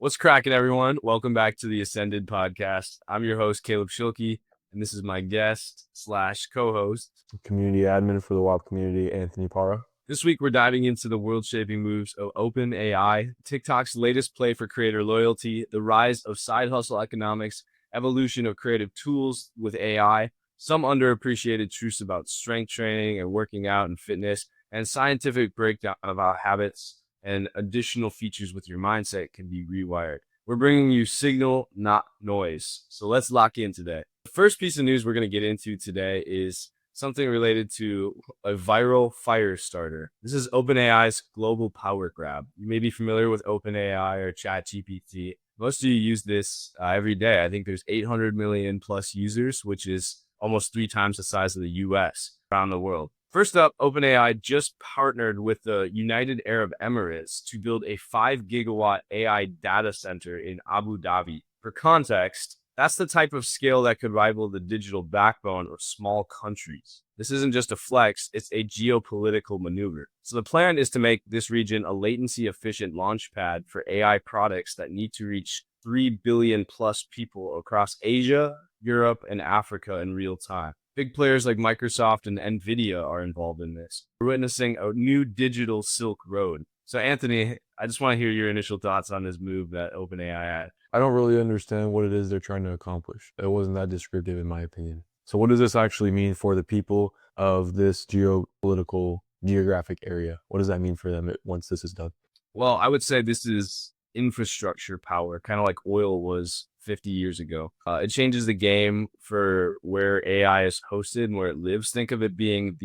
What's cracking, everyone? Welcome back to the Ascended podcast. I'm your host, Caleb Schilke, and this is my guest slash co-host, community admin for the Whop community, Anthony Para. This week, we're diving into the world-shaping moves of OpenAI, TikTok's latest play for creator loyalty, the rise of side hustle economics, evolution of creative tools with AI, some underappreciated truths about strength training and working out and fitness, and scientific breakdown of how habits and additional features with your mindset can be rewired. We're bringing you signal, not noise. So let's lock in today. The first piece of news we're going to get into today is something related to a viral fire starter. This is OpenAI's global power grab. You may be familiar with OpenAI or ChatGPT. Most of you use this every day. I think there's 800 million plus users, which is almost 3 times the size of the US around the world. First up, OpenAI just partnered with the United Arab Emirates to build a 5 gigawatt AI data center in Abu Dhabi. For context, that's the type of scale that could rival the digital backbone of small countries. This isn't just a flex, it's a geopolitical maneuver. So the plan is to make this region a latency-efficient launch pad for AI products that need to reach 3 billion plus people across Asia, Europe, and Africa in real time. Big players like Microsoft and NVIDIA are involved in this. We're witnessing a new digital Silk Road. So Anthony, I just want to hear your initial thoughts on this move that OpenAI had. I don't really understand what it is they're trying to accomplish. It wasn't that descriptive in my opinion. So what does this actually mean for the people of this geographic area? What does that mean for them once this is done? Well, I would say this is infrastructure power, kind of like oil was 50 years ago. It changes the game for where AI is hosted and where it lives. Think of it being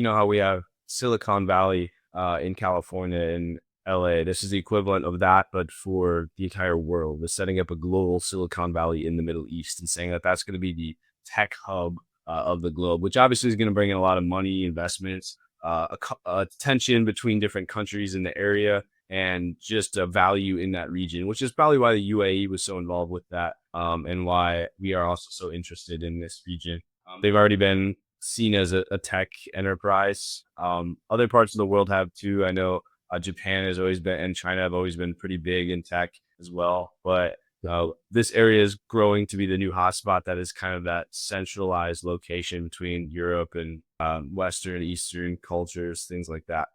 how we have Silicon Valley in California and LA. This is the equivalent of that, but for the entire world. We're setting up a global Silicon Valley in the Middle East and saying that that's going to be the tech hub of the globe, which obviously is going to bring in a lot of money, investments, a tension between different countries in the area, and just a value in that region, which is probably why the UAE was so involved with that, and why we are also so interested in this region. They've already been seen as a tech enterprise. Other parts of the world have too. I know Japan has always been, and China have always been pretty big in tech as well. But this area is growing to be the new hotspot that is kind of that centralized location between Europe and Western, Eastern cultures, things like that.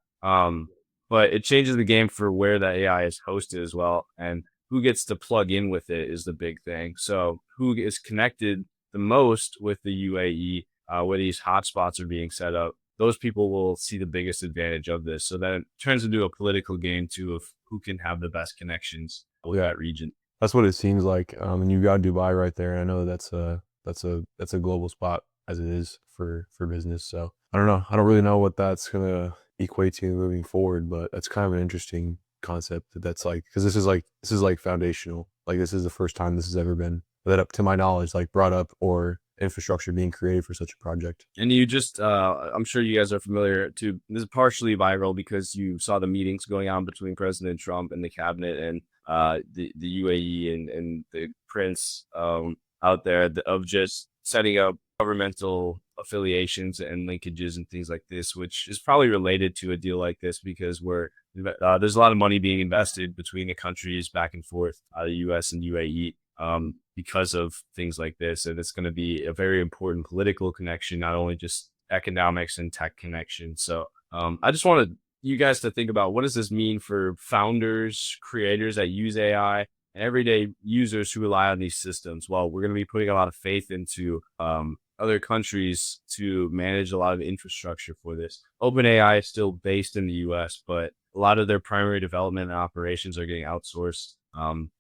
But it changes the game for where that AI is hosted as well. And who gets to plug in with it is the big thing. So who is connected the most with the UAE, where these hotspots are being set up, those people will see the biggest advantage of this. So then it turns into a political game too of who can have the best connections with that region. That's what it seems like. And you got Dubai right there. I know that's a global spot as it is for business. So I don't know. I don't really know what that's gonna equate to moving forward, but that's kind of an interesting concept. That's like, because this is like foundational. Like this is the first time this has ever been, that up to my knowledge, like brought up or infrastructure being created for such a project. And you just, I'm sure you guys are familiar too. This is partially viral because you saw the meetings going on between President Trump and the cabinet and the UAE and the prince out there of just setting up governmental affiliations and linkages and things like this, which is probably related to a deal like this because there's a lot of money being invested between the countries back and forth, the US and UAE. Because of things like this. And it's going to be a very important political connection, not only just economics and tech connection. So I just wanted you guys to think about, what does this mean for founders, creators that use AI, and everyday users who rely on these systems? Well, we're going to be putting a lot of faith into other countries to manage a lot of infrastructure for this. OpenAI is still based in the US, but a lot of their primary development and operations are getting outsourced.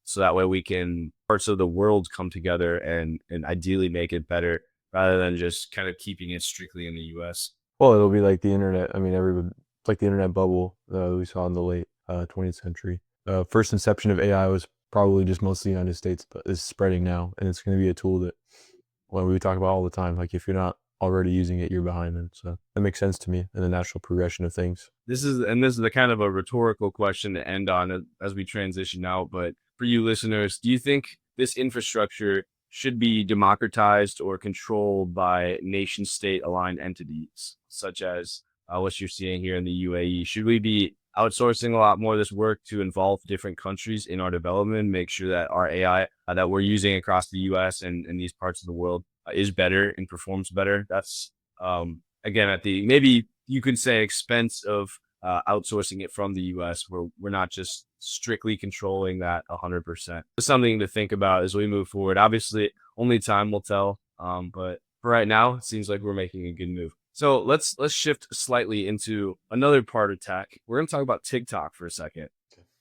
So that way we can parts of the world come together and ideally make it better rather than just kind of keeping it strictly in the US. Well, it'll be like the internet. I mean, it's like the internet bubble we saw in the late 20th century. First inception of AI was probably just mostly the United States, but it's spreading now, and it's going to be a tool that, well, we talk about all the time. Like if you're not already using it, you're behind them. So that makes sense to me in the natural progression of things. This is the kind of a rhetorical question to end on as we transition out. But for you listeners, do you think this infrastructure should be democratized or controlled by nation state aligned entities, such as what you're seeing here in the UAE? Should we be outsourcing a lot more of this work to involve different countries in our development, make sure that our AI that we're using across the US and these parts of the world is better and performs better. That's again at the maybe you could say expense of outsourcing it from the US, where we're not just strictly controlling that 100%. It's something to think about as we move forward. Obviously, only time will tell. But for right now, it seems like we're making a good move. So let's shift slightly into another part of tech. We're going to talk about TikTok for a second.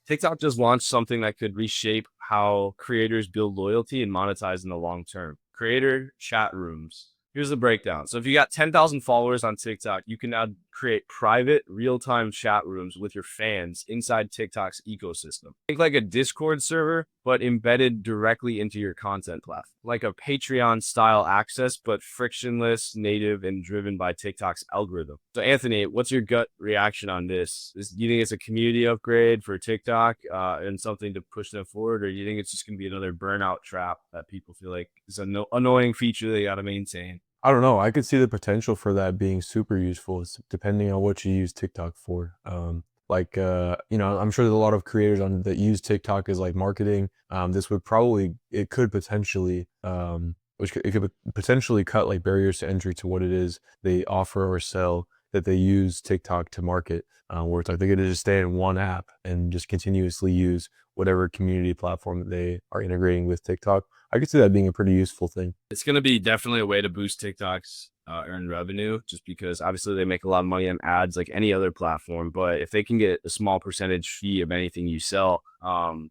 TikTok just launched something that could reshape how creators build loyalty and monetize in the long term. Creator chat rooms. Here's the breakdown. So if you got 10,000 followers on TikTok, you can now create private real-time chat rooms with your fans inside TikTok's ecosystem. Think like a Discord server, but embedded directly into your content platform. Like a Patreon style access, but frictionless, native, and driven by TikTok's algorithm. So Anthony, what's your gut reaction on this? Do you think it's a community upgrade for TikTok and something to push them forward? Or do you think it's just going to be another burnout trap that people feel like is an annoying feature they got to maintain? I don't know. I could see the potential for that being super useful, depending on what you use TikTok for. I'm sure there's a lot of creators that use TikTok as like marketing. It could potentially, it could potentially cut like barriers to entry to what it is they offer or sell that they use TikTok to market. Where it's like they could just stay in one app and just continuously use whatever community platform that they are integrating with TikTok. I could see that being a pretty useful thing. It's going to be definitely a way to boost TikTok's earned revenue, just because obviously they make a lot of money on ads like any other platform. But if they can get a small percentage fee of anything you sell,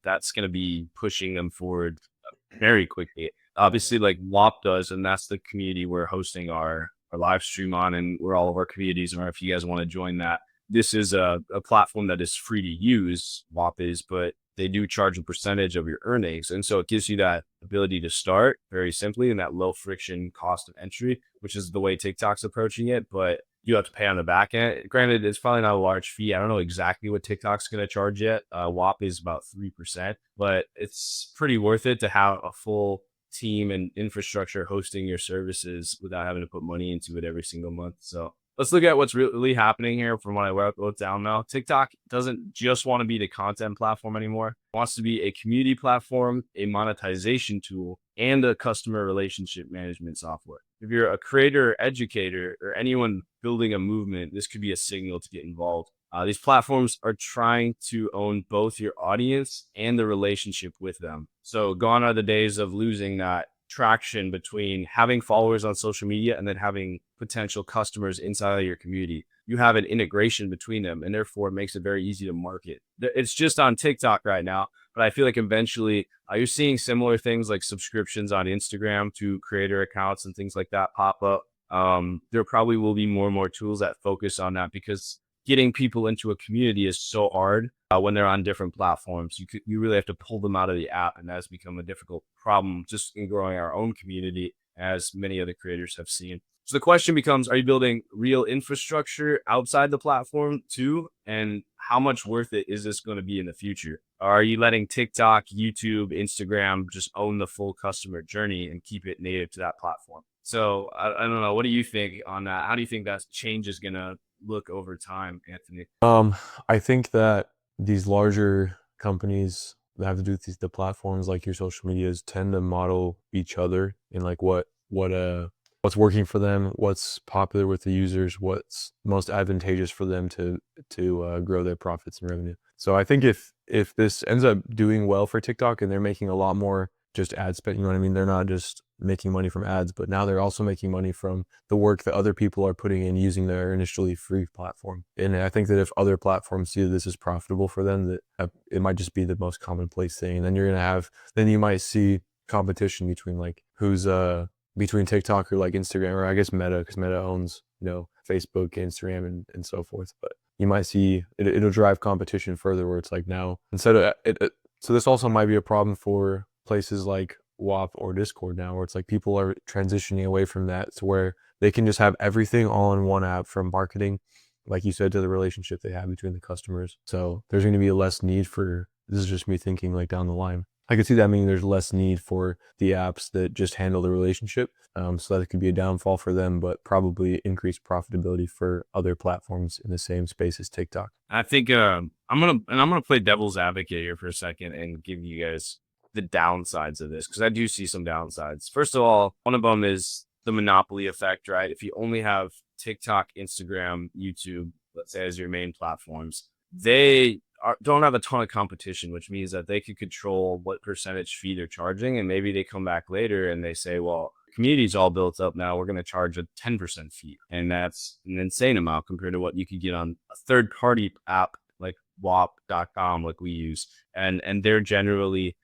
that's going to be pushing them forward very quickly. Obviously, like Whop does, and that's the community we're hosting our live stream on, and where all of our communities are. If you guys want to join that, this is a platform that is free to use. Whop is, but they do charge a percentage of your earnings. And so it gives you that ability to start very simply and that low friction cost of entry, which is the way TikTok's approaching it. But you have to pay on the back end. Granted, it's probably not a large fee. I don't know exactly what TikTok's going to charge yet. Whop is about 3%, but it's pretty worth it to have a full team and infrastructure hosting your services without having to put money into it every single month. So let's look at what's really happening here from what I wrote down now. TikTok doesn't just want to be the content platform anymore. It wants to be a community platform, a monetization tool, and a customer relationship management software. If you're a creator, or educator, or anyone building a movement, this could be a signal to get involved. These platforms are trying to own both your audience and the relationship with them. So gone are the days of losing that traction between having followers on social media and then having potential customers inside of your community. You have an integration between them, and therefore it makes it very easy to market. It's just on TikTok right now, but I feel like eventually you're seeing similar things like subscriptions on Instagram to creator accounts and things like that pop up. There probably will be more and more tools that focus on that, because getting people into a community is so hard when they're on different platforms. You really have to pull them out of the app, and that's become a difficult problem just in growing our own community, as many other creators have seen. So the question becomes, are you building real infrastructure outside the platform too? And how much worth it is this going to be in the future? Or are you letting TikTok, YouTube, Instagram just own the full customer journey and keep it native to that platform? So I don't know. What do you think on that? How do you think that change is going to look over time, Anthony? I think that these larger companies that have to do with the platforms like your social medias tend to model each other in like what's working for them, what's popular with the users, what's most advantageous for them to grow their profits and revenue. So I think if this ends up doing well for TikTok and they're making a lot more just ad spend, you know what I mean? They're not just making money from ads, but now they're also making money from the work that other people are putting in using their initially free platform. And I think that if other platforms see that this is profitable for them, that it might just be the most commonplace thing. And then you might see competition between like between TikTok or like Instagram, or I guess Meta, because Meta owns, Facebook, Instagram, and so forth. But you might see it'll drive competition further, where it's like now instead of so this also might be a problem for places like Whop or Discord now, where it's like people are transitioning away from that to where they can just have everything all in one app, from marketing, like you said, to the relationship they have between the customers. So there's going to be less need for, this is just me thinking like down the line, I could see that meaning there's less need for the apps that just handle the relationship. So that could be a downfall for them, but probably increased profitability for other platforms in the same space as TikTok. I think I'm gonna play devil's advocate here for a second and give you guys the downsides of this, because I do see some downsides. First of all, one of them is the monopoly effect, right? If you only have TikTok, Instagram, YouTube, let's say, as your main platforms, don't have a ton of competition, which means that they could control what percentage fee they're charging. And maybe they come back later and they say, well, community's all built up now. We're going to charge a 10% fee. And that's an insane amount compared to what you could get on a third party app like Whop.com, like we use. And they're generally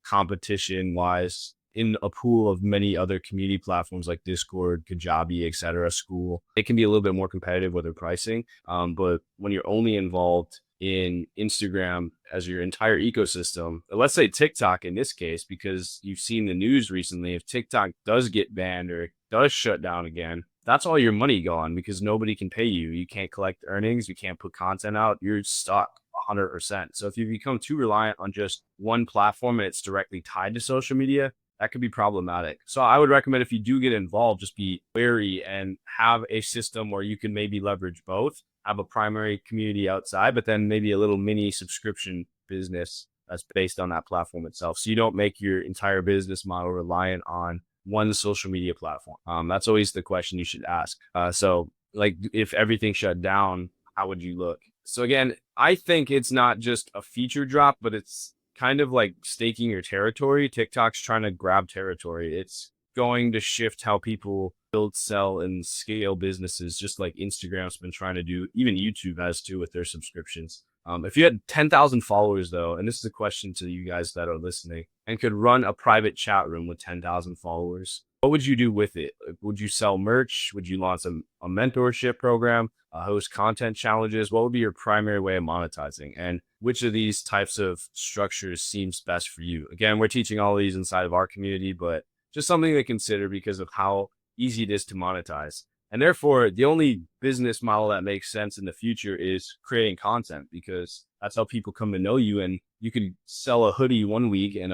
competition wise in a pool of many other community platforms like Discord, Kajabi, etc., School. It can be a little bit more competitive with their pricing. But when you're only involved in Instagram as your entire ecosystem, let's say TikTok in this case, because you've seen the news recently, if TikTok does get banned or does shut down again, that's all your money gone because nobody can pay you. You can't collect earnings. You can't put content out. You're stuck 100%. So if you become too reliant on just one platform and it's directly tied to social media, that could be problematic. So I would recommend, if you do get involved, just be wary and have a system where you can maybe leverage both, have a primary community outside, but then maybe a little mini subscription business that's based on that platform itself. So you don't make your entire business model reliant on one social media platform. That's always the question you should ask. So like, if everything shut down, how would you look? So again, I think it's not just a feature drop, but it's kind of like staking your territory. TikTok's trying to grab territory. It's going to shift how people build, sell, and scale businesses, just like Instagram's been trying to do. Even YouTube has too with their subscriptions. If you had 10,000 followers, though, and this is a question to you guys that are listening, and could run a private chat room with 10,000 followers, what would you do with it? Would you sell merch? Would you launch a mentorship program, host content challenges? What would be your primary way of monetizing? And which of these types of structures seems best for you? Again, we're teaching all these inside of our community, but just something to consider because of how easy it is to monetize. And therefore, the only business model that makes sense in the future is creating content, because that's how people come to know you. And you could sell a hoodie one week and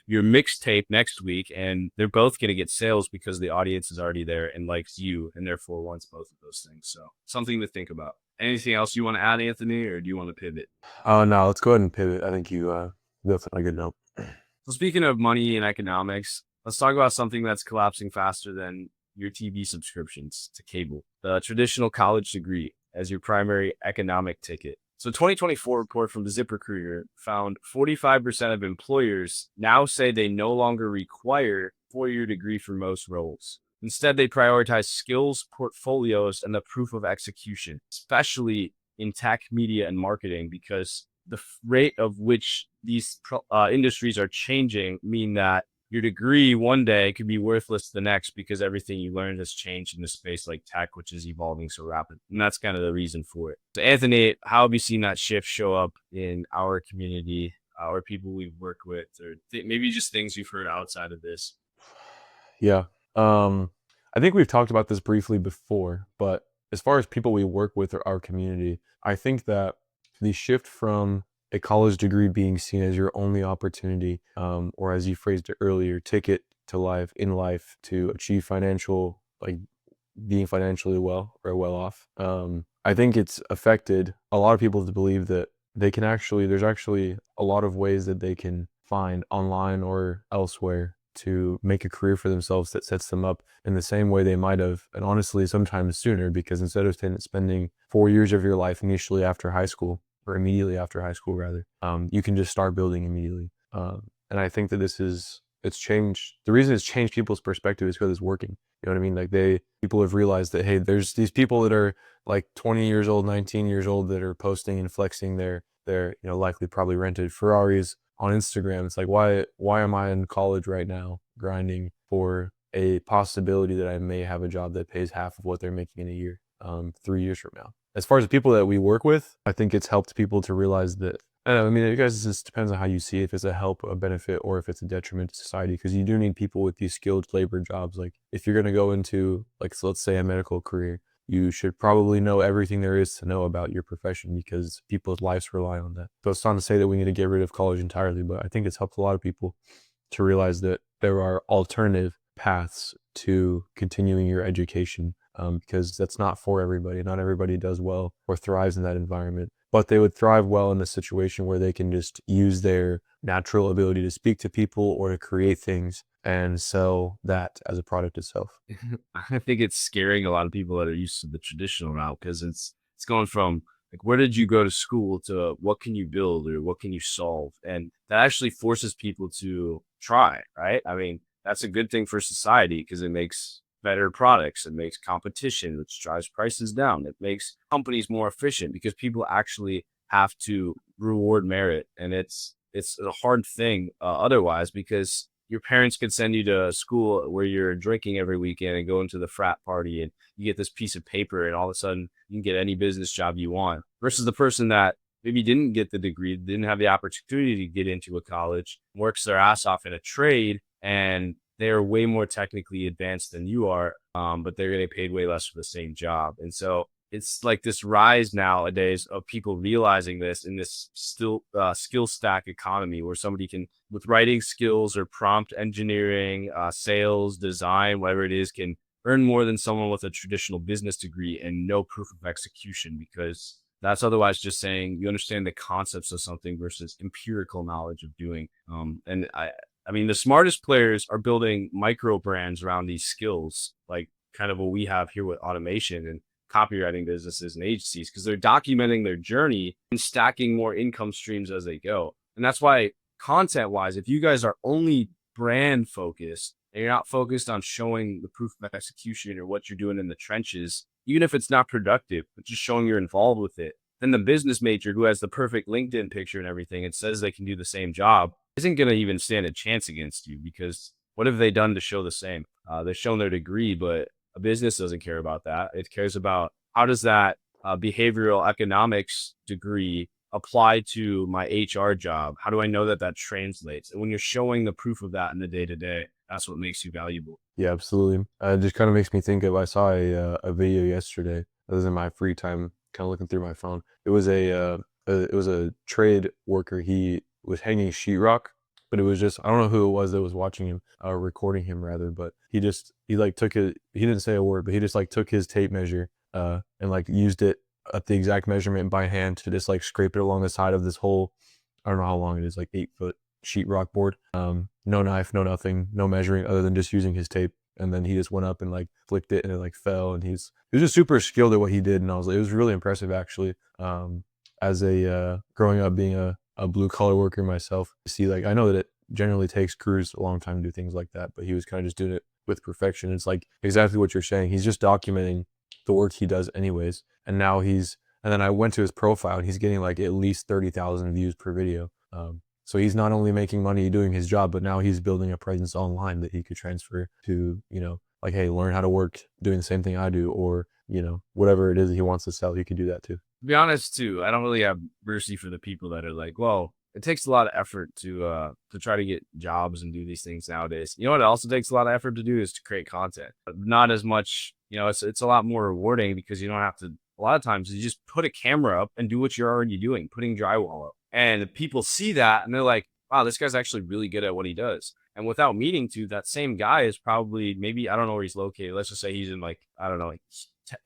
your mixtape next week, and they're both going to get sales because the audience is already there and likes you, and therefore wants both of those things. So something to think about. Anything else you want to add, Anthony, or do you want to pivot? Oh no, let's go ahead and pivot. I think you built on a good note. So speaking of money and economics, let's talk about something that's collapsing faster than your TV subscriptions to cable: the traditional college degree as your primary economic ticket. So 2024 report from ZipRecruiter found 45% of employers now say they no longer require a four-year degree for most roles. Instead, they prioritize skills, portfolios, and the proof of execution, especially in tech, media, and marketing, because the rate of which these industries are changing mean that your degree one day could be worthless the next, because everything you learned has changed in a space like tech, which is evolving so rapid. And that's kind of the reason for it. So Anthony, how have you seen that shift show up in our community, or people we've worked with, or maybe just things you've heard outside of this? Yeah. I think we've talked about this briefly before, but as far as people we work with or our community, I think that the shift from a college degree being seen as your only opportunity, or as you phrased it earlier, ticket to life in life to achieve financial, like being financially well or well off. I think it's affected a lot of people to believe that there's actually a lot of ways that they can find online or elsewhere to make a career for themselves that sets them up in the same way they might have, and honestly, sometimes sooner, because instead of spending 4 years of your life initially after high school, or immediately after high school rather, you can just start building immediately. And I think that it's changed. The reason it's changed people's perspective is because it's working. You know what I mean? Like people have realized that, hey, there's these people that are like 20 years old, 19 years old that are posting and flexing their likely probably rented Ferraris on Instagram. It's like, why am I in college right now grinding for a possibility that I may have a job that pays half of what they're making in a year, 3 years from now? As far as the people that we work with, I think it's helped people to realize that, I don't know, I mean, it just depends on how you see it, if it's a help, a benefit, or if it's a detriment to society, because you do need people with these skilled labor jobs. Like if you're going to go into, like, so let's say a medical career, you should probably know everything there is to know about your profession because people's lives rely on that. So it's not to say that we need to get rid of college entirely, but I think it's helped a lot of people to realize that there are alternative paths to continuing your education, because that's not for everybody. Not everybody does well or thrives in that environment, but they would thrive well in a situation where they can just use their natural ability to speak to people or to create things and sell that as a product itself. I think it's scaring a lot of people that are used to the traditional route because it's going from like where did you go to school to what can you build or what can you solve, and that actually forces people to try. Right? I mean, that's a good thing for society because it makes better products, it makes competition, which drives prices down. It makes companies more efficient because people actually have to reward merit, and it's a hard thing otherwise because your parents could send you to school where you're drinking every weekend and going to the frat party and you get this piece of paper and all of a sudden you can get any business job you want versus the person that maybe didn't get the degree, didn't have the opportunity to get into a college, works their ass off in a trade, and they're way more technically advanced than you are, but they're getting paid way less for the same job. And so it's like this rise nowadays of people realizing this in this still skill stack economy where somebody can, with writing skills or prompt engineering, sales, design, whatever it is, can earn more than someone with a traditional business degree and no proof of execution because that's otherwise just saying you understand the concepts of something versus empirical knowledge of doing. I mean, the smartest players are building micro brands around these skills, like kind of what we have here with automation and copywriting businesses and agencies, because they're documenting their journey and stacking more income streams as they go. And that's why content wise, if you guys are only brand focused and you're not focused on showing the proof of execution or what you're doing in the trenches, even if it's not productive, but just showing you're involved with it, then the business major who has the perfect LinkedIn picture and everything and says they can do the same job isn't going to even stand a chance against you because what have they done to show the same? They've shown their degree, but a business doesn't care about that. It cares about how does that behavioral economics degree apply to my HR job? How do I know that that translates? And when you're showing the proof of that in the day to day, that's what makes you valuable. Yeah, absolutely. It just kind of makes me think of, I saw a video yesterday. That was in my free time, kind of looking through my phone. It was a trade worker. He was hanging sheetrock, but it was just, I don't know who it was that was watching him, recording him rather, but he like took it, he didn't say a word, but he just like took his tape measure, and like used it at the exact measurement by hand to just like scrape it along the side of this whole, I don't know how long it is, like 8 foot sheetrock board. No knife, no nothing, no measuring other than just using his tape. And then he just went up and like flicked it and it like fell. And he was just super skilled at what he did. And I was like, it was really impressive actually. As a growing up being a blue collar worker myself, see, like I know that it generally takes crews a long time to do things like that, but he was kind of just doing it with perfection. It's like exactly what you're saying. He's just documenting the work he does anyways. And now and then I went to his profile and he's getting like at least 30,000 views per video. So he's not only making money doing his job, but now he's building a presence online that he could transfer to, like, hey, learn how to work doing the same thing I do, or, whatever it is that he wants to sell, he could do that too. To be honest, too, I don't really have mercy for the people that are like, well, it takes a lot of effort to try to get jobs and do these things nowadays. You know what it also takes a lot of effort to do is to create content. But not as much, it's a lot more rewarding because you don't have to, a lot of times you just put a camera up and do what you're already doing, putting drywall up. And people see that and they're like, wow, this guy's actually really good at what he does. And without meaning to, that same guy is probably maybe, I don't know where he's located. Let's just say he's in like, I don't know, like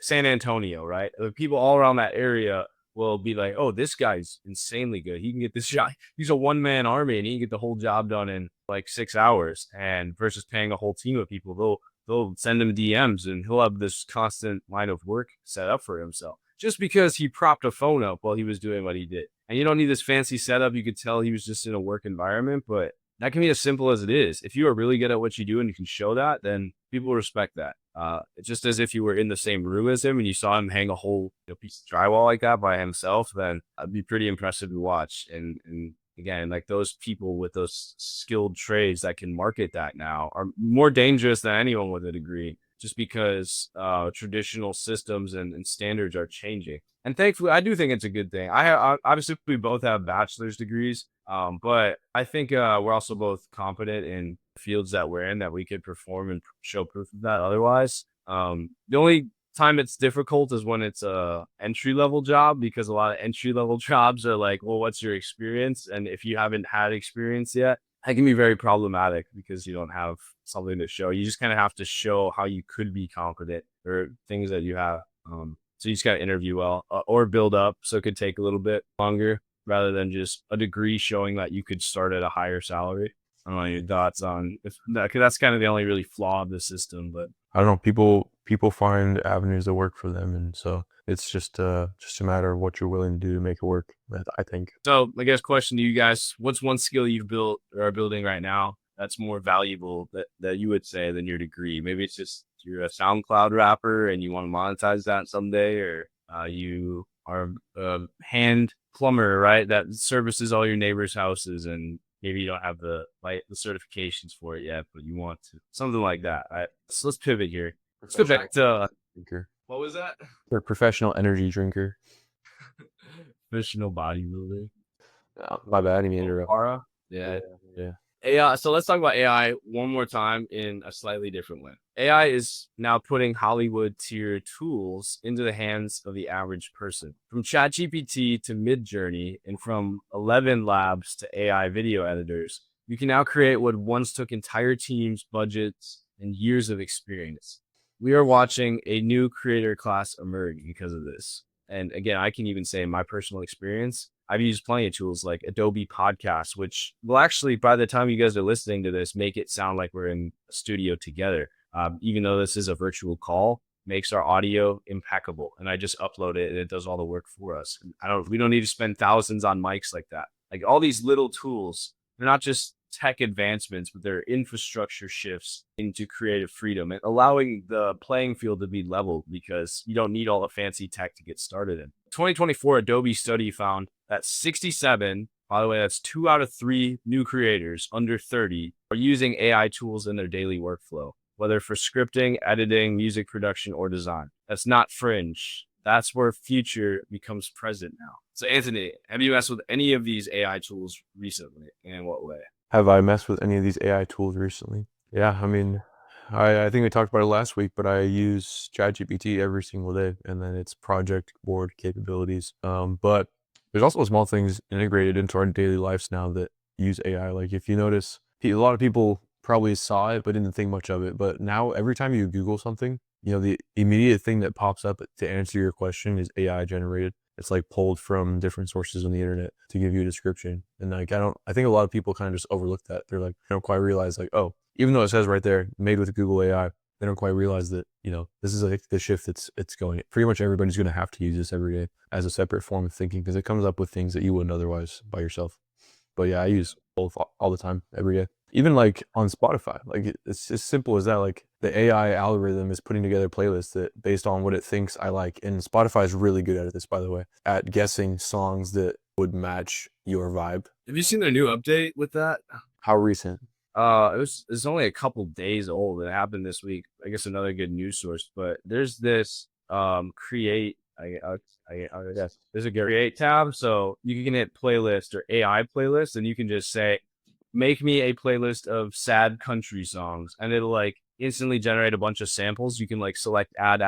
San Antonio, right? The people all around that area will be like, oh, this guy's insanely good. He can get this job. He's a one-man army and he can get the whole job done in like 6 hours. And versus paying a whole team of people, they'll send him DMs and he'll have this constant line of work set up for himself just because he propped a phone up while he was doing what he did. And you don't need this fancy setup. You could tell he was just in a work environment, but that can be as simple as it is. If you are really good at what you do and you can show that, then people respect that. It's just as if you were in the same room as him and you saw him hang a whole piece of drywall like that by himself, then it'd be pretty impressive to watch. And again, like those people with those skilled trades that can market that now are more dangerous than anyone with a degree, just because traditional systems and standards are changing. And thankfully, I do think it's a good thing. Obviously we both have bachelor's degrees, but I think we're also both competent in fields that we're in that we could perform and show proof of that. Otherwise, the only time it's difficult is when it's a entry level job, because a lot of entry level jobs are like, well, what's your experience? And if you haven't had experience yet, that can be very problematic because you don't have something to show. You just kind of have to show how you could be confident or things that you have. So you just got to interview well, or build up. So it could take a little bit longer rather than just a degree showing that you could start at a higher salary. I don't know your thoughts on if that, because that's kind of the only really flaw of the system. But I don't know. People find avenues that work for them, and so it's just a matter of what you're willing to do to make it work. I think. so I guess question to you guys: what's one skill you've built or are building right now that's more valuable that you would say than your degree? Maybe it's just you're a SoundCloud rapper and you want to monetize that someday, or you are a hand plumber, right? That services all your neighbors' houses, and maybe you don't have the certifications for it yet, but you want to. Something like that. All right. So let's pivot here. Let's go back to Drinker. what was that? They're professional energy drinker. Professional bodybuilder. My bad. I didn't mean to interrupt. Para. Yeah. Yeah. AI. So let's talk about AI one more time in a slightly different way. AI is now putting Hollywood tier tools into the hands of the average person. From ChatGPT to Midjourney, and from 11 labs to AI video editors, you can now create what once took entire teams, budgets, and years of experience. We are watching a new creator class emerge because of this. And again, I can even say in my personal experience, I've used plenty of tools like Adobe Podcasts, which will actually, by the time you guys are listening to this, make it sound like we're in a studio together. Even though this is a virtual call, makes our audio impeccable. And I just upload it and it does all the work for us. We don't need to spend thousands on mics like that. Like all these little tools, they're not just tech advancements, but they're infrastructure shifts into creative freedom and allowing the playing field to be leveled because you don't need all the fancy tech to get started in. 2024 Adobe study found that 67, by the way, that's 2 out of 3 new creators under 30 are using AI tools in their daily workflow, whether for scripting, editing, music production, or design. That's not fringe. That's where future becomes present now. So Anthony, have you messed with any of these AI tools recently, and in what way? Have I messed with any of these AI tools recently? Yeah, I mean, I think we talked about it last week, but I use ChatGPT every single day, and then it's project board capabilities. But there's also small things integrated into our daily lives now that use AI. Like if you notice, a lot of people probably saw it but didn't think much of it. But now every time you Google something, the immediate thing that pops up to answer your question is AI generated. It's like pulled from different sources on the internet to give you a description. And like, I think a lot of people kind of just overlook that. They're like, they don't quite realize like, oh, even though it says right there, made with Google AI, they don't quite realize that, this is like the shift it's going. Pretty much everybody's going to have to use this every day as a separate form of thinking because it comes up with things that you wouldn't otherwise by yourself. But yeah, I use both all the time, every day. Even like on Spotify, like it's as simple as that. Like the AI algorithm is putting together playlists that based on what it thinks I like. And Spotify is really good at this, by the way, at guessing songs that would match your vibe. Have you seen their new update with that? How recent? It's only a couple days old. It happened this week. I guess another good news source. But there's this create. I guess there's a create tab, so you can hit playlist or AI playlist, and you can just say, make me a playlist of sad country songs, and it'll like instantly generate a bunch of samples. You can like select add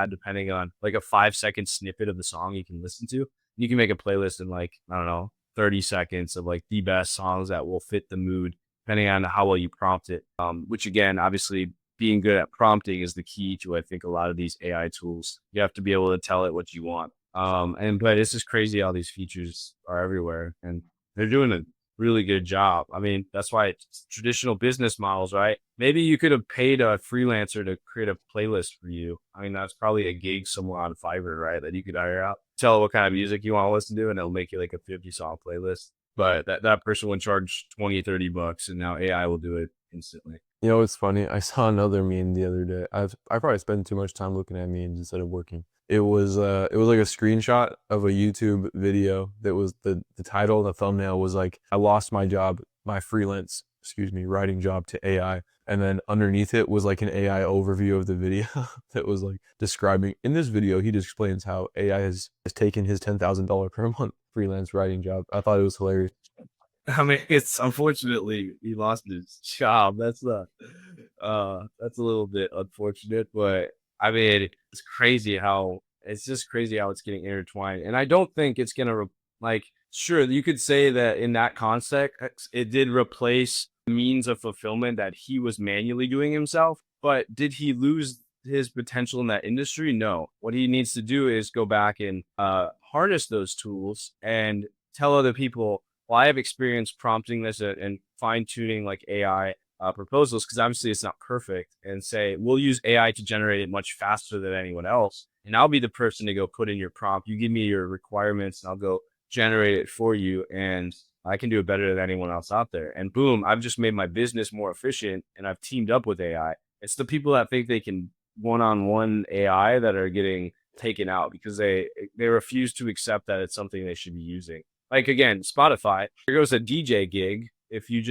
depending on like a 5-second snippet of the song you can listen to. You can make a playlist in like, I don't know, 30 seconds of like the best songs that will fit the mood depending on how well you prompt it. Which again, obviously being good at prompting is the key to, I think, a lot of these AI tools. You have to be able to tell it what you want. But it's just crazy how these features are everywhere and they're doing a really good job. I mean, that's why it's traditional business models, right? Maybe you could have paid a freelancer to create a playlist for you. I mean, that's probably a gig somewhere on Fiverr, right? That you could hire out, tell it what kind of music you want to listen to, and it'll make you like a 50-song playlist. But that person would charge $20-$30, and now AI will do it instantly. It's funny. I saw another meme the other day. I probably spend too much time looking at memes instead of working. It was like a screenshot of a YouTube video that was the title, the thumbnail was like, I lost my job, my freelance, writing job to AI. And then underneath it was like an AI overview of the video that was like describing, in this video, he just explains how AI has taken his $10,000 per month freelance writing job. I thought it was hilarious. I mean, it's unfortunately he lost his job. That's a little bit unfortunate, but I mean, it's just crazy how it's getting intertwined. And I don't think it's gonna like, sure, you could say that in that context, it did replace the means of fulfillment that he was manually doing himself. But did he lose his potential in that industry? No. What he needs to do is go back and harness those tools and tell other people, well, I have experience prompting this and fine tuning like AI proposals, because obviously it's not perfect, and say, we'll use AI to generate it much faster than anyone else. And I'll be the person to go put in your prompt. You give me your requirements and I'll go generate it for you. And I can do it better than anyone else out there. And boom, I've just made my business more efficient and I've teamed up with AI. It's the people that think they can one-on-one AI that are getting taken out because they refuse to accept that it's something they should be using. Like again, Spotify, here goes a DJ gig. If you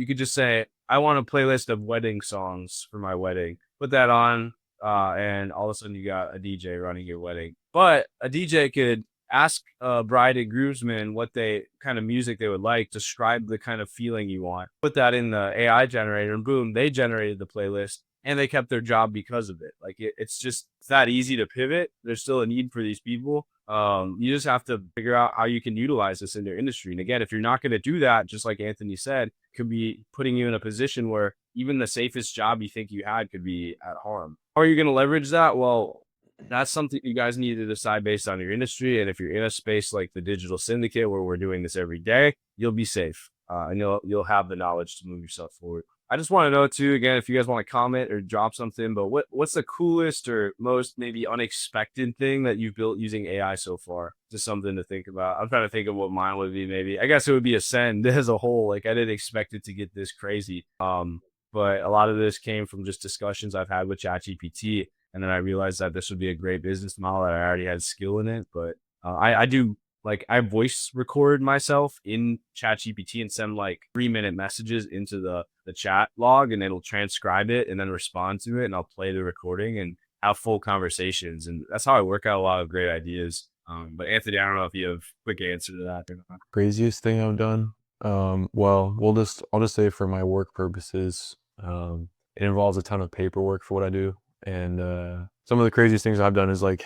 could just say, I want a playlist of wedding songs for my wedding. Put that on, and all of a sudden you got a DJ running your wedding. But a DJ could ask bride and groomsmen what they kind of music they would like, describe the kind of feeling you want. Put that in the AI generator, and boom, they generated the playlist, and they kept their job because of it. Like it's that easy to pivot. There's still a need for these people. You just have to figure out how you can utilize this in their industry. And again, if you're not going to do that, just like Anthony said, could be putting you in a position where even the safest job you think you had could be at harm. How are you going to leverage that? Well, that's something you guys need to decide based on your industry. And if you're in a space like the digital syndicate where we're doing this every day, you'll be safe, and you'll have the knowledge to move yourself forward. I just want to know too, again, if you guys want to comment or drop something, but what's the coolest or most maybe unexpected thing that you've built using AI so far? Just something to think about. I'm trying to think of what mine would be. Maybe I guess it would be Ascend as a whole. Like I didn't expect it to get this crazy. But a lot of this came from just discussions I've had with ChatGPT, and then I realized that this would be a great business model that I already had skill in it. But I do like I voice record myself in ChatGPT and send like 3-minute messages into the chat log, and it'll transcribe it and then respond to it, and I'll play the recording and have full conversations. And that's how I work out a lot of great ideas. But Anthony, I don't know if you have a quick answer to that or not. Craziest thing I've done. Well, I'll just say for my work purposes, it involves a ton of paperwork for what I do. And some of the craziest things I've done is like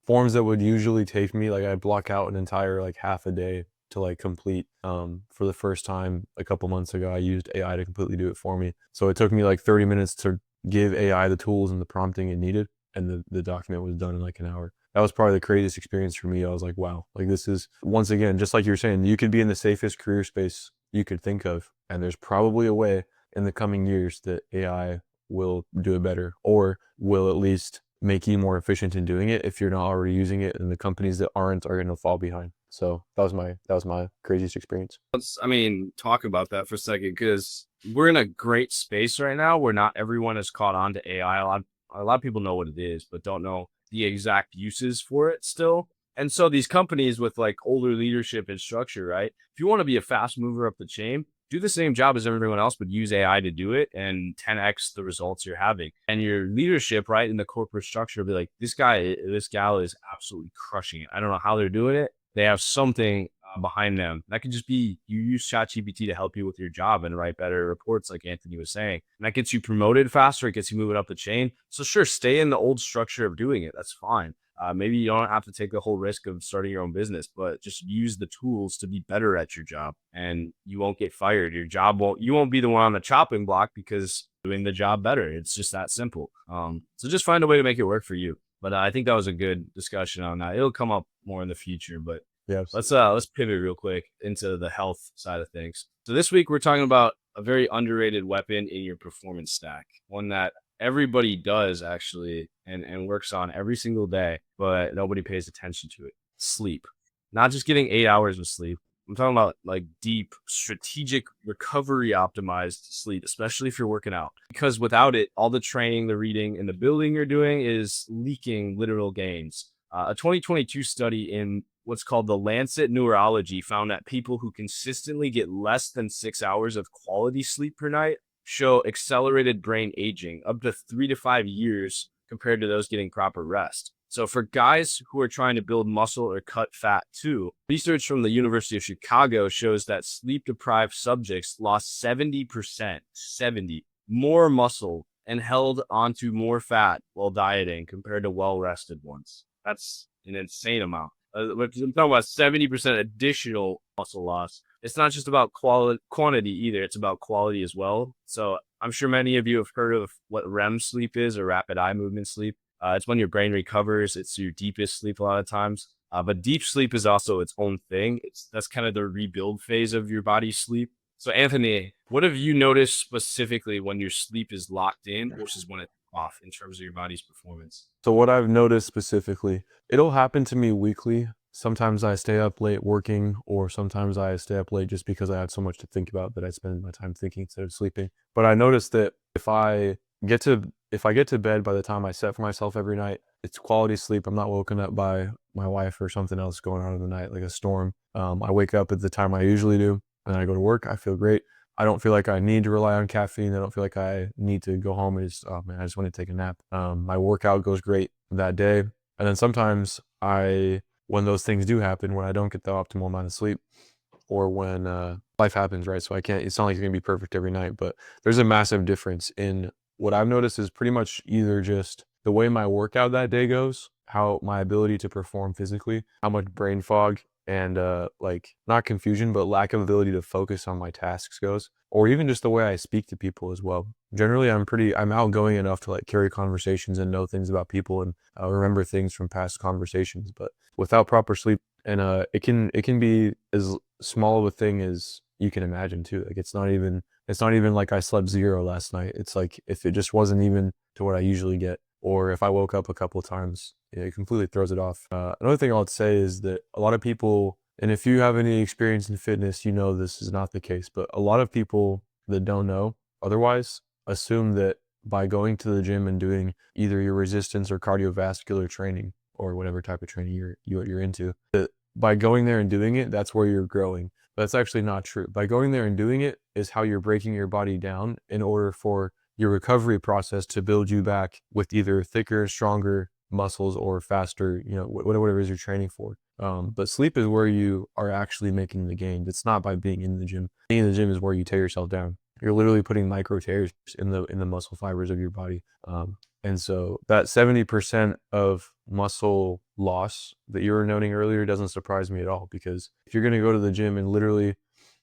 forms that would usually take me, like I block out an entire like half a day to like complete. For the first time a couple months ago, I used AI to completely do it for me. So it took me like 30 minutes to give AI the tools and the prompting it needed, and the document was done in like an hour. That was probably the craziest experience for me. I was like, wow, like this is, once again, just like you're saying, you could be in the safest career space you could think of. And there's probably a way in the coming years that AI will do it better, or will at least make you more efficient in doing it if you're not already using it, and the companies that aren't are going to fall behind. So that was my craziest experience. I mean, talk about that for a second, because we're in a great space right now where not everyone is caught on to AI. A lot of people know what it is, but don't know the exact uses for it still. And so these companies with like older leadership and structure, right? If you want to be a fast mover up the chain, do the same job as everyone else, but use AI to do it and 10x the results you're having. And your leadership, right, in the corporate structure will be like, this gal is absolutely crushing it. I don't know how they're doing it. They have something behind them. That could just be you use ChatGPT to help you with your job and write better reports, like Anthony was saying. And that gets you promoted faster. It gets you moving up the chain. So sure, stay in the old structure of doing it. That's fine. Maybe you don't have to take the whole risk of starting your own business, but just use the tools to be better at your job, and you won't get fired. You won't be the one on the chopping block because doing the job better. It's just that simple. So just find a way to make it work for you. But I think that was a good discussion on that. It'll come up more in the future, but Yeah. let's pivot real quick into the health side of things. So this week we're talking about a very underrated weapon in your performance stack, one that everybody does actually and works on every single day, but nobody pays attention to it. Sleep. Not just getting 8 hours of sleep. I'm talking about like deep, strategic, recovery optimized sleep, especially if you're working out. Because without it, all the training, the reading, and the building you're doing is leaking literal gains. A 2022 study in what's called the Lancet Neurology found that people who consistently get less than 6 hours of quality sleep per night show accelerated brain aging up to 3 to 5 years compared to those getting proper rest. So for guys who are trying to build muscle or cut fat too, research from the University of Chicago shows that sleep deprived subjects lost 70% more muscle and held onto more fat while dieting compared to well-rested ones. That's an insane amount. We're talking about 70% additional muscle loss. It's not just about quantity either. It's about quality as well. So I'm sure many of you have heard of what REM sleep is, or rapid eye movement sleep. It's when your brain recovers. It's your deepest sleep a lot of times. But deep sleep is also its own thing. That's kind of the rebuild phase of your body's sleep. So Anthony, what have you noticed specifically when your sleep is locked in versus when it's off in terms of your body's performance? So what I've noticed specifically, it'll happen to me weekly. Sometimes I stay up late working, or sometimes I stay up late just because I have so much to think about that I spend my time thinking instead of sleeping. But I noticed that if I get to bed by the time I set for myself every night, it's quality sleep. I'm not woken up by my wife or something else going on in the night, like a storm. I wake up at the time I usually do, and then I go to work. I feel great. I don't feel like I need to rely on caffeine. I don't feel like I need to go home and just, oh man, I just want to take a nap. My workout goes great that day. And then sometimes when those things do happen, when I don't get the optimal amount of sleep, or when life happens, right? So it's not like it's going to be perfect every night, but there's a massive difference in what I've noticed is pretty much either just the way my workout that day goes, how my ability to perform physically, how much brain fog and like not confusion, but lack of ability to focus on my tasks goes, or even just the way I speak to people as well. Generally, I'm outgoing enough to like carry conversations and know things about people and remember things from past conversations, but without proper sleep, and it can be as small of a thing as you can imagine too. Like it's not even like I slept 0 last night. It's like if it just wasn't even to what I usually get, or if I woke up a couple of times, it completely throws it off. Another thing I'll say is that a lot of people, and if you have any experience in fitness, you know this is not the case, but a lot of people that don't know otherwise assume that by going to the gym and doing either your resistance or cardiovascular training, or whatever type of training you're into, that by going there and doing it, that's where you're growing. But that's actually not true. By going there and doing it is how you're breaking your body down in order for your recovery process to build you back with either thicker, stronger muscles or faster, whatever it is you're training for. But sleep is where you are actually making the gains. It's not by being in the gym. Being in the gym is where you tear yourself down. You're literally putting micro tears in the muscle fibers of your body. And so that 70% of muscle loss that you were noting earlier doesn't surprise me at all, because if you're going to go to the gym and literally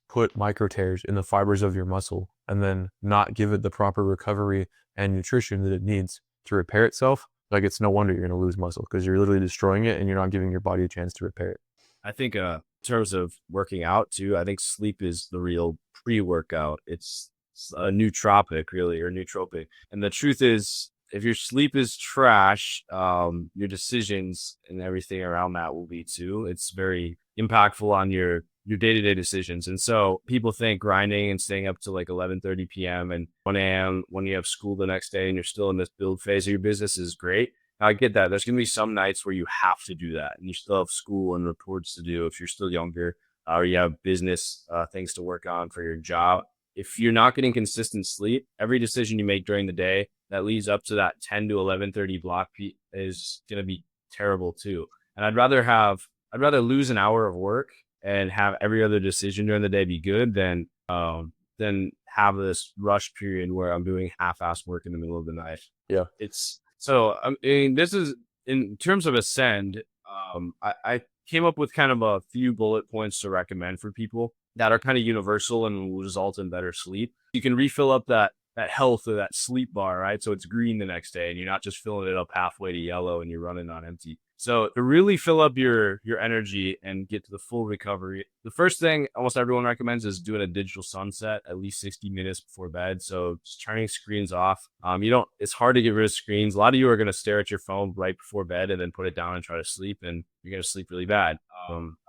put micro tears in the fibers of your muscle and then not give it the proper recovery and nutrition that it needs to repair itself, like it's no wonder you're going to lose muscle, because you're literally destroying it and you're not giving your body a chance to repair it. I think in terms of working out too, I think sleep is the real pre-workout. It's a nootropic, really, or nootropic. And the truth is, if your sleep is trash, your decisions and everything around that will be too. It's very impactful on your day-to-day decisions. And so people think grinding and staying up to like 11:30 p.m. and 1 a.m. when you have school the next day and you're still in this build phase of your business is great. I get that. There's going to be some nights where you have to do that and you still have school and reports to do if you're still younger, or you have business things to work on for your job. If you're not getting consistent sleep, every decision you make during the day that leads up to that 10 to 11:30 block is going to be terrible too. And I'd rather lose an hour of work and have every other decision during the day be good than have this rush period where I'm doing half-assed work in the middle of the night. Yeah. It's so, I mean, this is in terms of Ascend. I came up with kind of a few bullet points to recommend for people that are kind of universal and will result in better sleep. You can refill up that health or that sleep bar, right? So it's green the next day and you're not just filling it up halfway to yellow and you're running on empty. So to really fill up your energy and get to the full recovery, the first thing almost everyone recommends is doing a digital sunset at least 60 minutes before bed. So just turning screens off. It's hard to get rid of screens. A lot of you are going to stare at your phone right before bed and then put it down and try to sleep, and you're going to sleep really bad.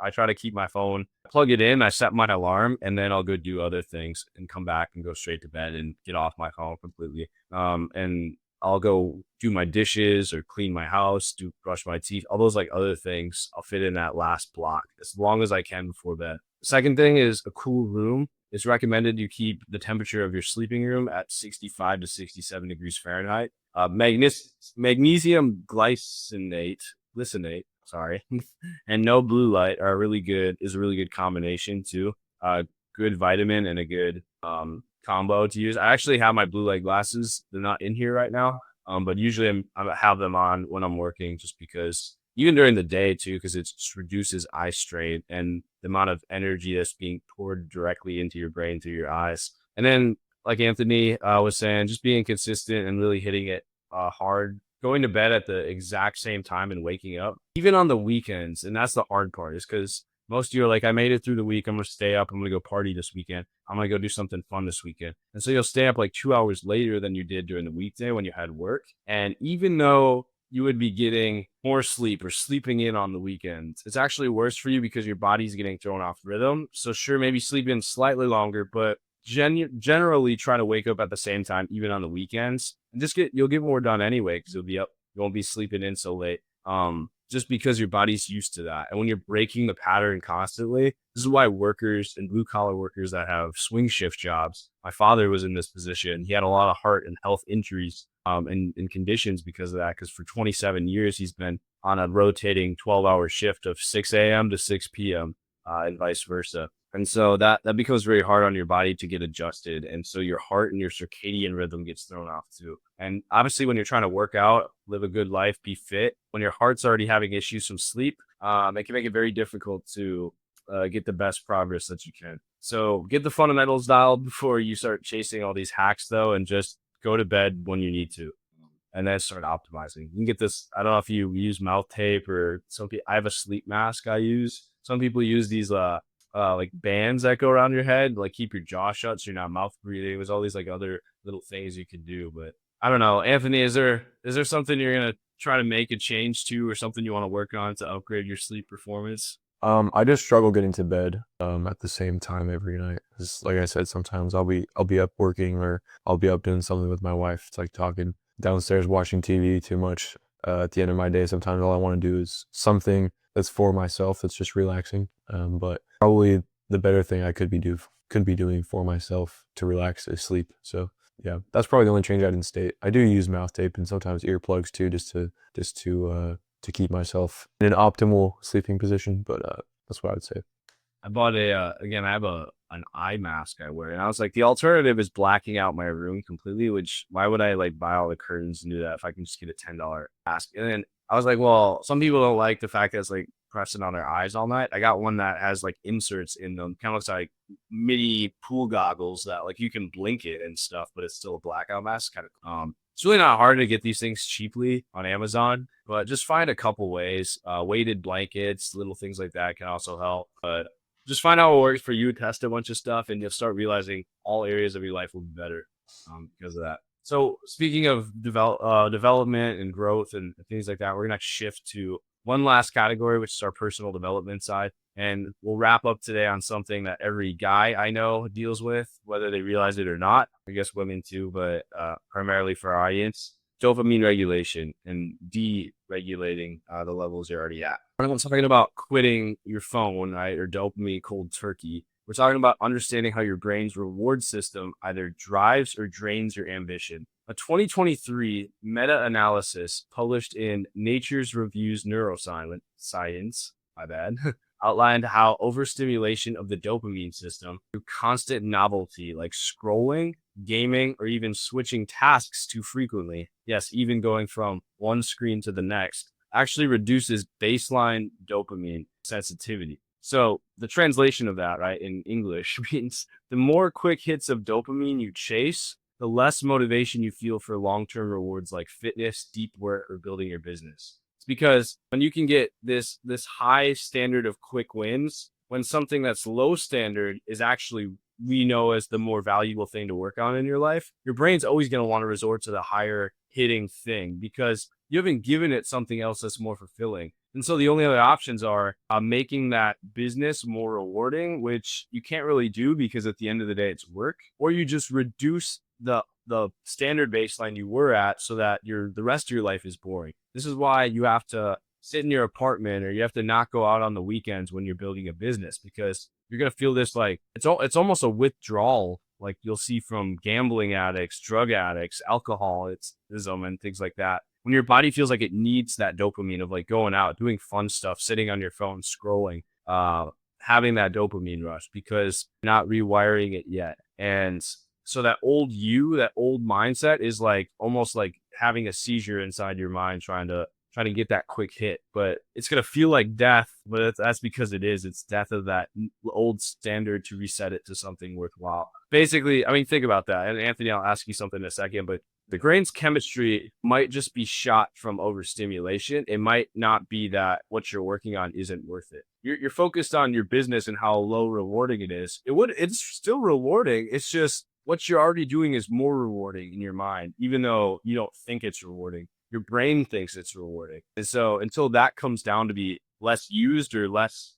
I try to keep my phone, plug it in, I set my alarm, and then I'll go do other things and come back and go straight to bed and get off my phone completely. And I'll go do my dishes or clean my house, brush my teeth, all those like other things. I'll fit in that last block as long as I can before bed. The second thing is a cool room. It's recommended you keep the temperature of your sleeping room at 65 to 67 degrees Fahrenheit. Magnesium glycinate, sorry, and no blue light is a really good combination too. Good vitamin and a good combo to use. I actually have my blue light glasses. They're not in here right now. But usually I have them on when I'm working just because even during the day too, because it just reduces eye strain and the amount of energy that's being poured directly into your brain through your eyes. And then, like Anthony was saying, just being consistent and really hitting it hard, going to bed at the exact same time and waking up, even on the weekends. And that's the hard part, is because most of you are like, I made it through the week. I'm going to stay up. I'm going to go party this weekend. I'm going to go do something fun this weekend. And so you'll stay up like 2 hours later than you did during the weekday when you had work. And even though you would be getting more sleep or sleeping in on the weekends, it's actually worse for you because your body's getting thrown off rhythm. So sure, maybe sleep in slightly longer, but generally try to wake up at the same time, even on the weekends, and you'll get more done anyway because you'll be up. You won't be sleeping in so late. Just because your body's used to that. And when you're breaking the pattern constantly, this is why workers and blue collar workers that have swing shift jobs. My father was in this position. He had a lot of heart and health injuries and conditions because of that. Because for 27 years, he's been on a rotating 12-hour shift of 6 a.m. to 6 p.m. And vice versa. And so that becomes very hard on your body to get adjusted. And so your heart and your circadian rhythm gets thrown off too. And obviously when you're trying to work out, live a good life, be fit, when your heart's already having issues from sleep, it can make it very difficult to get the best progress that you can. So get the fundamentals dialed before you start chasing all these hacks though, and just go to bed when you need to. And then start optimizing. You can get this. I don't know if you use mouth tape or some people. I have a sleep mask I use. Some people use these like bands that go around your head, like keep your jaw shut so you're not mouth breathing. There's all these like other little things you can do. But I don't know, Anthony, is there something you're gonna try to make a change to, or something you want to work on to upgrade your sleep performance? I just struggle getting to bed at the same time every night. Just like I said, sometimes I'll be up working, or I'll be up doing something with my wife. It's like talking downstairs, watching TV too much. At the end of my day, sometimes all I want to do is something that's for myself, that's just relaxing. But probably the better thing I could be doing for myself to relax is sleep. So yeah, that's probably the only change I didn't state. I do use mouth tape and sometimes earplugs too, just to keep myself in an optimal sleeping position. But that's what I would say. I bought again, I have an eye mask I wear, and I was like, the alternative is blacking out my room completely, which why would I like buy all the curtains and do that if I can just get a $10 mask? And then I was like, well, some people don't like the fact that it's like pressing on their eyes all night. I got one that has like inserts in them, kind of looks like mini pool goggles that like you can blink it and stuff, but it's still a blackout mask. Kind of it's really not hard to get these things cheaply on Amazon, but just find a couple ways. Weighted blankets, little things like that can also help. But just find out what works for you, test a bunch of stuff, and you'll start realizing all areas of your life will be better because of that. So speaking of development and growth and things like that, we're going to shift to one last category, which is our personal development side. And we'll wrap up today on something that every guy I know deals with, whether they realize it or not. I guess women too, but primarily for our audience, dopamine regulation and deregulating the levels you're already at. I'm talking about quitting your phone, right, or dopamine cold turkey. We're talking about understanding how your brain's reward system either drives or drains your ambition. A 2023 meta-analysis published in Nature's Reviews Neuroscience, my bad, outlined how overstimulation of the dopamine system through constant novelty, like scrolling, gaming, or even switching tasks too frequently, yes, even going from one screen to the next, actually reduces baseline dopamine sensitivity. So the translation of that, right, in English means the more quick hits of dopamine you chase, the less motivation you feel for long-term rewards like fitness, deep work, or building your business. It's because when you can get this high standard of quick wins, when something that's low standard is actually we know as the more valuable thing to work on in your life, your brain's always going to want to resort to the higher hitting thing because you haven't given it something else that's more fulfilling. And so the only other options are making that business more rewarding, which you can't really do because at the end of the day, it's work, or you just reduce the standard baseline you were at so that the rest of your life is boring. This is why you have to sit in your apartment or you have to not go out on the weekends when you're building a business, because you're going to feel this like it's almost a withdrawal like you'll see from gambling addicts, drug addicts, alcoholism, and things like that. When your body feels like it needs that dopamine of like going out, doing fun stuff, sitting on your phone, scrolling, having that dopamine rush because you're not rewiring it yet. And So that old you, that old mindset is like almost like having a seizure inside your mind trying to get that quick hit, but it's going to feel like death, but that's because it is. It's death of that old standard to reset it to something worthwhile. Basically, I mean, think about that. And Anthony, I'll ask you something in a second, but the brain's chemistry might just be shot from overstimulation. It might not be that what you're working on isn't worth it. You're focused on your business and how low rewarding it is. It's still rewarding. It's just what you're already doing is more rewarding in your mind, even though you don't think it's rewarding. Your brain thinks it's rewarding. And so until that comes down to be less used or less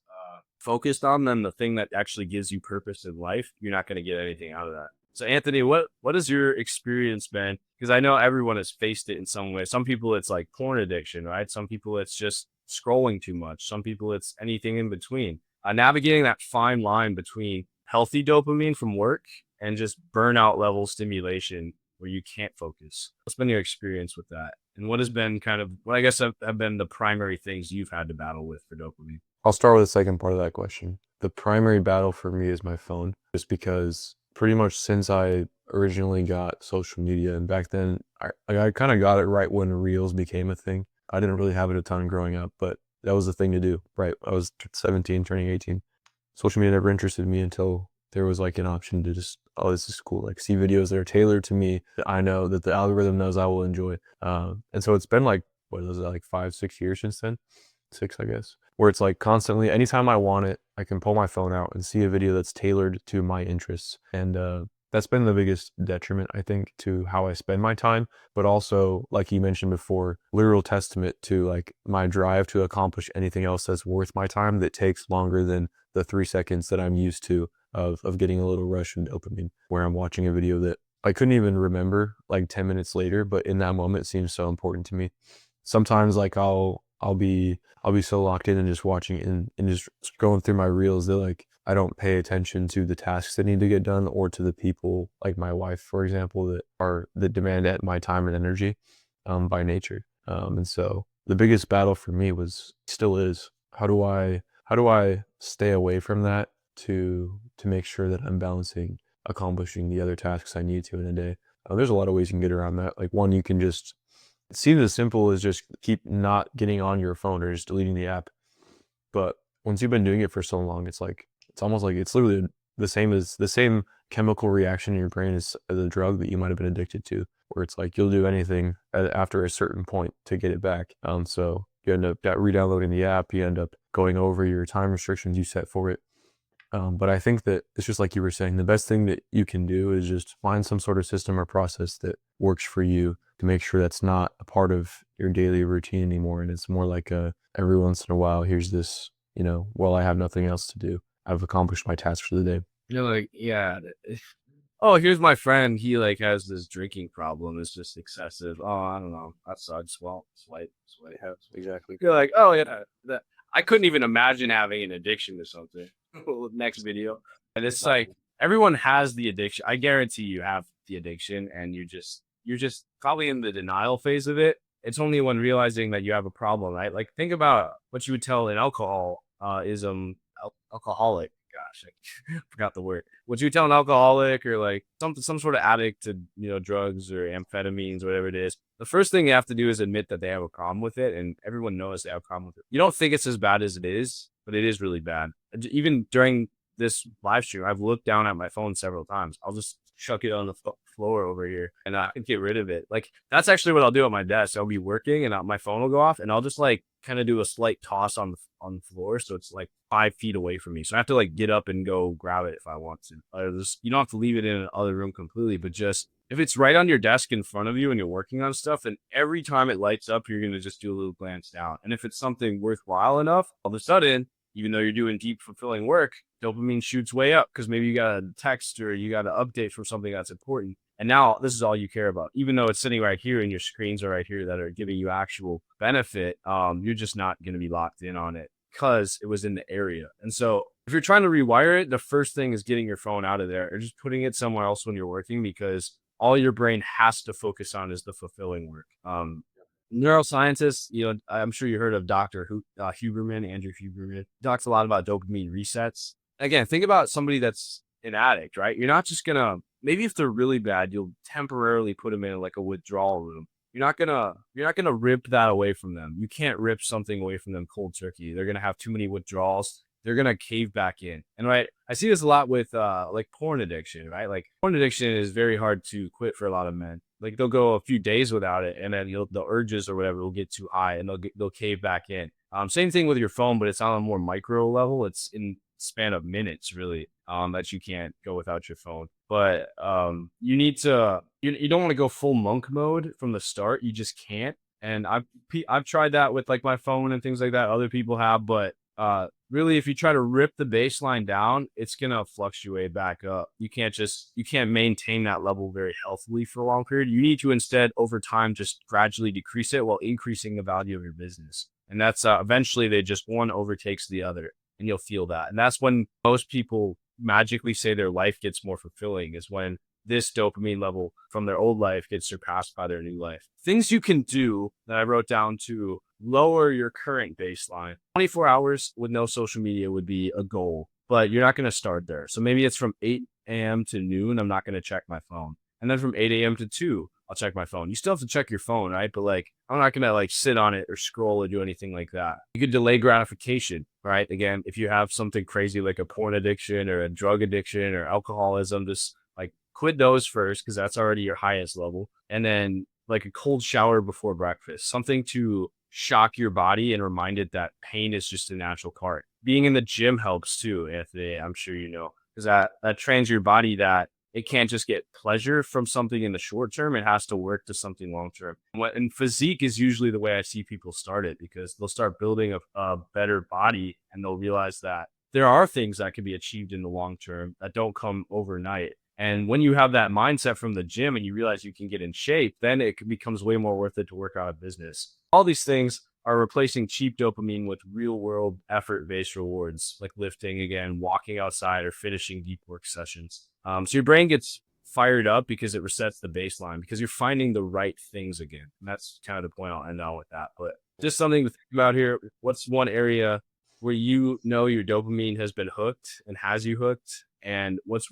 focused on than the thing that actually gives you purpose in life, you're not going to get anything out of that. So Anthony, what has your experience been? Because I know everyone has faced it in some way. Some people it's like porn addiction, right? Some people it's just scrolling too much. Some people it's anything in between. Navigating that fine line between healthy dopamine from work and just burnout level stimulation where you can't focus. What's been your experience with that? And what has been kind of, what I guess have been the primary things you've had to battle with for dopamine? I'll start with the second part of that question. The primary battle for me is my phone, just because pretty much since I originally got social media, and back then I kind of got it right when Reels became a thing. I didn't really have it a ton growing up, but that was the thing to do, right? I was 17, turning 18. Social media never interested me until there was like an option to just, oh, this is cool. Like see videos that are tailored to me that I know that the algorithm knows I will enjoy. And so it's been like, what was it, like 5-6 years since then? 6, I guess, where it's like constantly, anytime I want it, I can pull my phone out and see a video that's tailored to my interests. And that's been the biggest detriment, I think, to how I spend my time, but also, like you mentioned before, literal testament to like my drive to accomplish anything else that's worth my time that takes longer than the 3 seconds that I'm used to of getting a little rush of dopamine, where I'm watching a video that I couldn't even remember like 10 minutes later, but in that moment it seems so important to me. Sometimes like I'll be so locked in and just watching and just going through my reels that like I don't pay attention to the tasks that need to get done or to the people like my wife, for example, that demand at my time and energy by nature. And so the biggest battle for me still is how do I stay away from that to make sure that I'm balancing accomplishing the other tasks I need to in a day. There's a lot of ways you can get around that. Like one, you can just, it seems as simple as just keep not getting on your phone or just deleting the app. But once you've been doing it for so long, it's almost like it's literally the same chemical reaction in your brain as the drug that you might have been addicted to, where it's like you'll do anything after a certain point to get it back. So you end up re-downloading the app, you end up going over your time restrictions you set for it. But I think that it's just like you were saying, the best thing that you can do is just find some sort of system or process that works for you to make sure that's not a part of your daily routine anymore. And it's more like every once in a while, here's this, well, I have nothing else to do, I've accomplished my task for the day. You're like, yeah. Oh, here's my friend. He like has this drinking problem. It's just excessive. Oh, I don't know. That sucks. Well, swipe. Exactly. You're like, oh yeah, I couldn't even imagine having an addiction to something. Next video. And it's like everyone has the addiction. I guarantee you have the addiction and you're just probably in the denial phase of it. It's only when realizing that you have a problem, right? Like think about what you would tell an alcoholic. Gosh, I forgot the word. What you would tell an alcoholic or like some sort of addict to drugs or amphetamines or whatever it is. The first thing you have to do is admit that they have a problem with it, and everyone knows they have a problem with it. You don't think it's as bad as it is, but it is really bad. Even during this live stream, I've looked down at my phone several times. I'll just chuck it on the floor over here and I can get rid of it. Like that's actually what I'll do at my desk. I'll be working and my phone will go off and I'll just like kind of do a slight toss on the floor. So it's like 5 feet away from me. So I have to like get up and go grab it if I want to. You don't have to leave it in another room completely, but just if it's right on your desk in front of you and you're working on stuff, then every time it lights up, you're going to just do a little glance down. And if it's something worthwhile enough, all of a sudden, even though you're doing deep, fulfilling work, dopamine shoots way up because maybe you got a text or you got an update from something that's important. And now this is all you care about, even though it's sitting right here and your screens are right here that are giving you actual benefit. You're just not going to be locked in on it because it was in the area. And so if you're trying to rewire it, the first thing is getting your phone out of there or just putting it somewhere else when you're working, because all your brain has to focus on is the fulfilling work. Neuroscientists, I'm sure you heard of Dr. Huberman, Andrew Huberman, talks a lot about dopamine resets. Again, think about somebody that's an addict, right? You're not just gonna maybe if they're really bad, you'll temporarily put them in like a withdrawal room. You're not gonna rip that away from them. You can't rip something away from them cold turkey. They're gonna have too many withdrawals. They're gonna cave back in. And right, I see this a lot with like porn addiction, right? Like porn addiction is very hard to quit for a lot of men. Like they'll go a few days without it, and then the urges or whatever will get too high, and they'll cave back in. Same thing with your phone, but it's on a more micro level. It's in span of minutes, really, that you can't go without your phone. But you need to you don't want to go full monk mode from the start. You just can't. And I've tried that with like my phone and things like that. Other people have, but really, if you try to rip the baseline down, it's gonna fluctuate back up. You can't maintain that level very healthily for a long period. You need to instead, over time, just gradually decrease it while increasing the value of your business. And that's eventually they just one overtakes the other, and you'll feel that. And that's when most people magically say their life gets more fulfilling, is when this dopamine level from their old life gets surpassed by their new life. Things you can do that I wrote down to lower your current baseline. 24 hours with no social media would be a goal, but you're not going to start there. So maybe it's from 8 a.m. to noon, I'm not going to check my phone. And then from 8 a.m. to 2, I'll check my phone. You still have to check your phone, right? But like, I'm not going to like sit on it or scroll or do anything like that. You could delay gratification, right? Again, if you have something crazy like a porn addiction or a drug addiction or alcoholism, just like quit those first, because that's already your highest level. And then like a cold shower before breakfast, something to shock your body and remind it that pain is just a natural part. Being in the gym helps too, Anthony. I'm sure you know, because that trains your body that it can't just get pleasure from something in the short term. It has to work to something long term. And physique is usually the way I see people start it, because they'll start building a better body, and they'll realize that there are things that can be achieved in the long term that don't come overnight. And when you have that mindset from the gym and you realize you can get in shape, then it becomes way more worth it to work out a business. All these things are replacing cheap dopamine with real world effort based rewards, like lifting again, walking outside, or finishing deep work sessions. So your brain gets fired up because it resets the baseline, because you're finding the right things again. And that's kind of the point I'll end on with that. But just something to think about here. What's one area where you know your dopamine has been hooked and has you hooked? And what's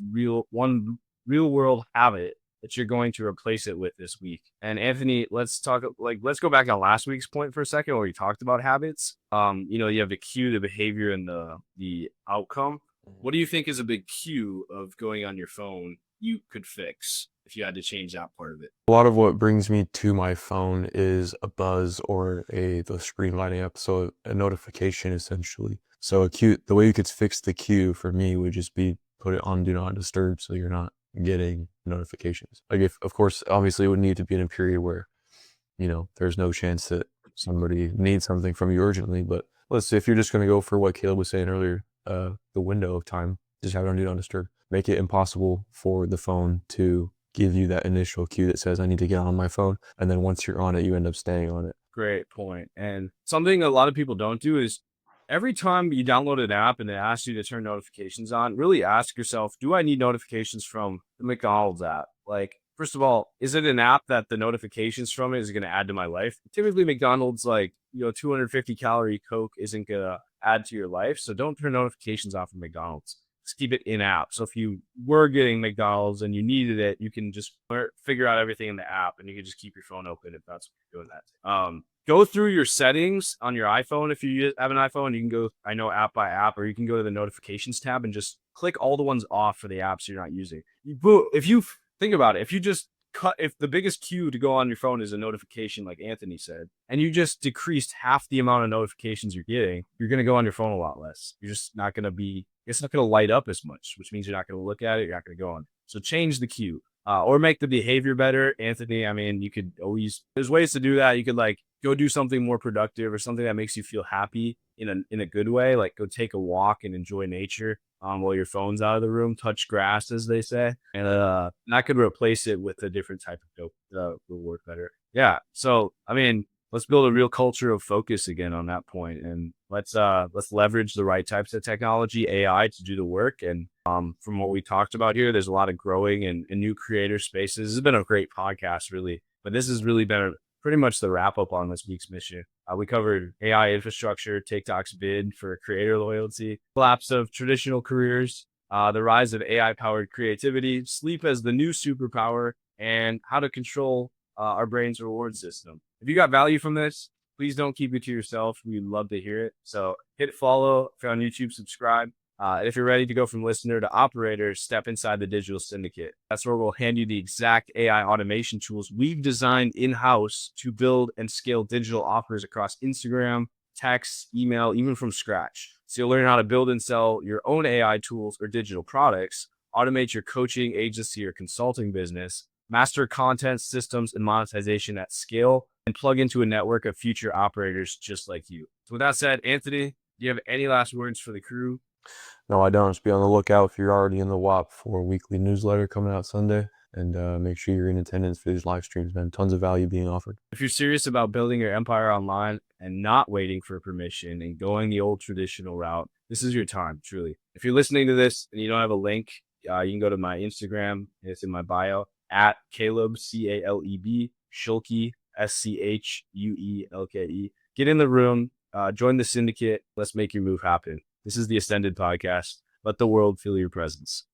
one real world habit that you're going to replace it with this week? And Anthony, let's go back on last week's point for a second, where we talked about habits. You have the cue, the behavior, and the outcome. What do you think is a big cue of going on your phone you could fix if you had to change that part of it? A lot of what brings me to my phone is a buzz or the screen lighting up, so a notification essentially. So the way you could fix the cue for me would just be put it on do not disturb, so you're not getting notifications. Like, if of course, obviously it would need to be in a period where there's no chance that somebody needs something from you urgently. But let's say if you're just going to go for what Caleb was saying earlier, the window of time, just have it on do not disturb. Make it impossible for the phone to give you that initial cue that says I need to get on my phone, and then once you're on it, you end up staying on it. Great point. And something a lot of people don't do is, every time you download an app and it asks you to turn notifications on, really ask yourself, do I need notifications from the McDonald's app? Like, first of all, is it an app that the notifications from it is going to add to my life? Typically, McDonald's, 250 calorie Coke isn't going to add to your life. So don't turn notifications off from McDonald's. Just keep it in app. So if you were getting McDonald's and you needed it, you can just figure out everything in the app, and you can just keep your phone open if that's what you're doing that. Go through your settings on your iPhone. If you have an iPhone, you can go, app by app, or you can go to the notifications tab and just click all the ones off for the apps you're not using. If you think about it, if the biggest cue to go on your phone is a notification, like Anthony said, and you just decreased half the amount of notifications you're getting, you're going to go on your phone a lot less. You're just not going to it's not going to light up as much, which means you're not going to look at it. You're not going to go on. So change the cue, or make the behavior better. Anthony, you could there's ways to do that. You could go do something more productive, or something that makes you feel happy in a good way. Like go take a walk and enjoy nature while your phone's out of the room, touch grass, as they say. And that could replace it with a different type of dope will work better. Yeah. So, let's build a real culture of focus again on that point, and let's leverage the right types of technology, AI, to do the work. And from what we talked about here, there's a lot of growing and new creator spaces. This has been a great podcast, really, but this has really been pretty much the wrap up on this week's mission. We covered AI infrastructure, TikTok's bid for creator loyalty, collapse of traditional careers, the rise of AI-powered creativity, sleep as the new superpower, and how to control our brain's reward system. If you got value from this, please don't keep it to yourself. We'd love to hear it. So hit follow if you're on YouTube, subscribe. And if you're ready to go from listener to operator, step inside the digital syndicate. That's where we'll hand you the exact AI automation tools we've designed in-house to build and scale digital offers across Instagram, text, email, even from scratch. So you'll learn how to build and sell your own AI tools or digital products, automate your coaching, agency, or consulting business, master content, systems, and monetization at scale, and plug into a network of future operators just like you. So with that said, Anthony, do you have any last words for the crew? No, I don't. Just be on the lookout if you're already in the Whop for a weekly newsletter coming out Sunday. And make sure you're in attendance for these live streams, man. Tons of value being offered. If you're serious about building your empire online and not waiting for permission and going the old traditional route, this is your time, truly. If you're listening to this and you don't have a link, you can go to my Instagram. It's in my bio at Caleb, Caleb, Schulke, Schuelke. Get in the room, join the syndicate. Let's make your move happen. This is the Ascended Podcast. Let the world feel your presence.